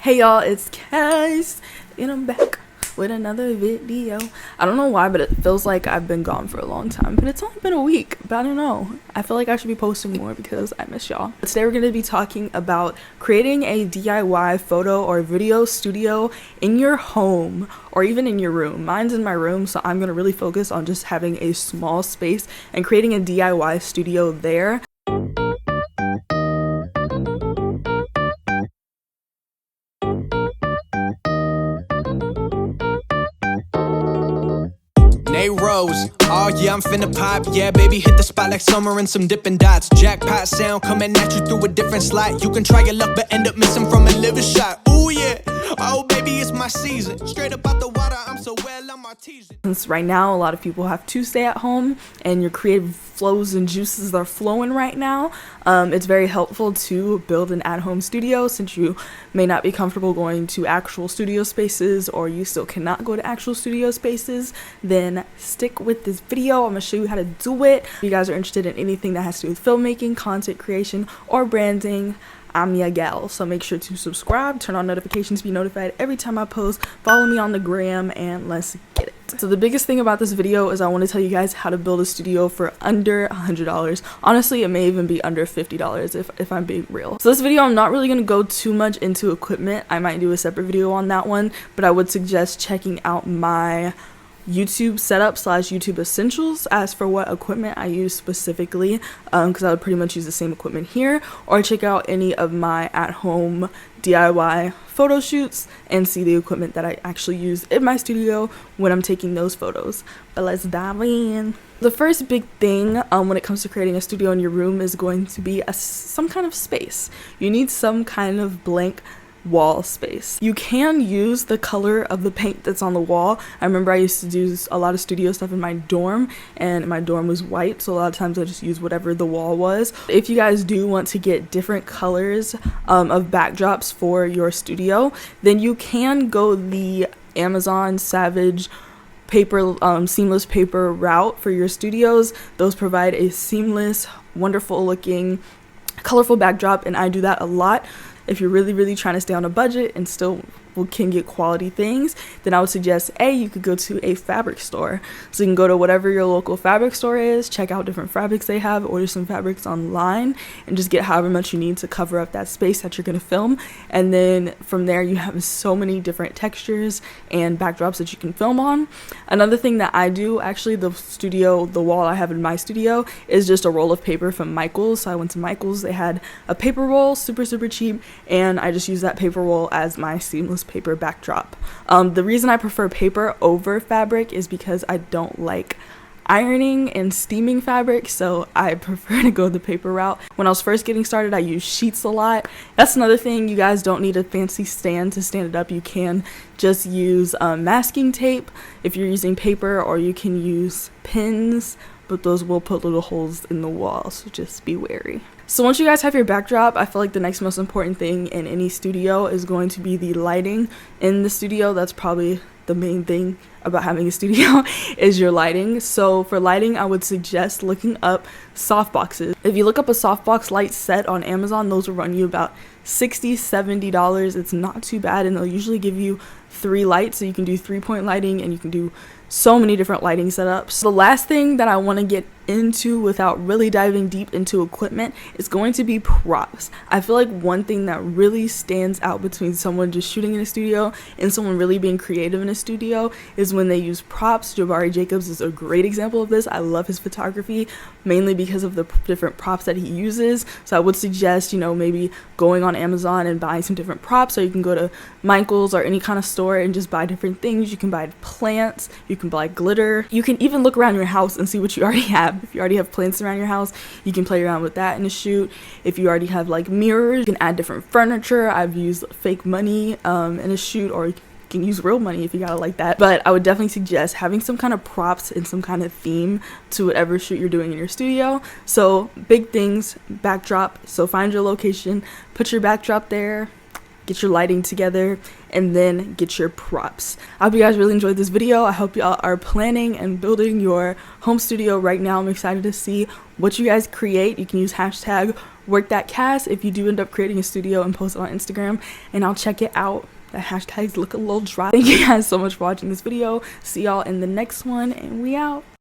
Hey y'all, it's Cass, and I'm back with another video. I don't know why, but it feels like I've been gone for a long time, but it's only been a week. But I don't know, I feel like I should be posting more because I miss y'all. Today we're going to be talking about creating a DIY photo or video studio in your home or even in your room. Mine's in my room, so I'm going to really focus on just having a small space and creating a DIY studio there. Rose. Oh yeah, I'm finna pop. Yeah, baby, hit the spot like summer and some dipping dots. Jackpot sound coming at you through a different slot. You can try your luck, but end up missing from a liver shot. Ooh yeah, oh baby, it's my season. Straight up out the water, I'm so well, I'm artesian. Since right now a lot of people have to stay at home and your creative flows and juices are flowing right now, it's very helpful to build an at-home studio since you may not be comfortable going to actual studio spaces, or you still cannot go to actual studio spaces. Then stick with this video. I'm gonna show you how to do it. If you guys are interested in anything that has to do with filmmaking, content creation, or branding, I'm your gal. So make sure to subscribe, turn on notifications, be notified every time I post, follow me on the gram, and let's get it. So the biggest thing about this video is I want to tell you guys how to build a studio for under $100. Honestly, it may even be under $50 if I'm being real. So this video, I'm not really going to go too much into equipment. I might do a separate video on that one, but I would suggest checking out my YouTube setup / YouTube essentials as for what equipment I use specifically, because I would pretty much use the same equipment here, or check out any of my at-home DIY photo shoots and see the equipment that I actually use in my studio when I'm taking those photos. But let's dive in. The first big thing when it comes to creating a studio in your room is going to be some kind of space. You need some kind of blank wall space. You can use the color of the paint that's on the wall. I remember I used to do a lot of studio stuff in my dorm, and my dorm was white, so a lot of times I just use whatever the wall was. If you guys do want to get different colors of backdrops for your studio, then you can go the Amazon Savage paper seamless paper route for your studios. Those provide a seamless, wonderful looking, colorful backdrop, and I do that a lot. If you're really trying to stay on a budget and still can get quality things, then I would suggest you could go to a fabric store. So you can go to whatever your local fabric store is, check out different fabrics they have, order some fabrics online, and just get however much you need to cover up that space that you're going to film. And then from there you have so many different textures and backdrops that you can film on. Another thing that I do, actually, the wall I have in my studio is just a roll of paper from Michael's. So I went to Michael's, they had a paper roll, super cheap, and I just use that paper roll as my seamless paper backdrop. The reason I prefer paper over fabric is because I don't like ironing and steaming fabric, so I prefer to go the paper route. When I was first getting started, I used sheets a lot. That's another thing, you guys don't need a fancy stand to stand it up. You can just use masking tape if you're using paper, or you can use pins, but those will put little holes in the wall, so just be wary. So once you guys have your backdrop, I feel like the next most important thing in any studio is going to be the lighting in the studio. That's probably the main thing about having a studio is your lighting. So for lighting, I would suggest looking up softboxes. If you look up a softbox light set on Amazon, those will run you about $60-70. It's not too bad, and they'll usually give you 3 lights, so you can do 3-point lighting, and you can do so many different lighting setups. The last thing that I want to get into without really diving deep into equipment is going to be props. I feel like one thing that really stands out between someone just shooting in a studio and someone really being creative in a studio is when they use props. Jabari Jacobs is a great example of this. I love his photography mainly because of the different props that he uses. So I would suggest, maybe going on Amazon and buying some different props, or you can go to Michael's or any kind of store and just buy different things. You can buy plants, you can buy glitter, you can even look around your house and see what you already have. If you already have plants around your house, you can play around with that in a shoot. If you already have like mirrors, you can add different furniture. I've used fake money in a shoot, or you can use real money if you got it like that. But I would definitely suggest having some kind of props and some kind of theme to whatever shoot you're doing in your studio. So big things, backdrop. So find your location, put your backdrop there, get your lighting together, and then get your props. I hope you guys really enjoyed this video. I hope y'all are planning and building your home studio right now. I'm excited to see what you guys create. You can use hashtag workthatcass if you do end up creating a studio and post it on Instagram, and I'll check it out. The hashtags look a little dry. Thank you guys so much for watching this video. See y'all in the next one, and we out.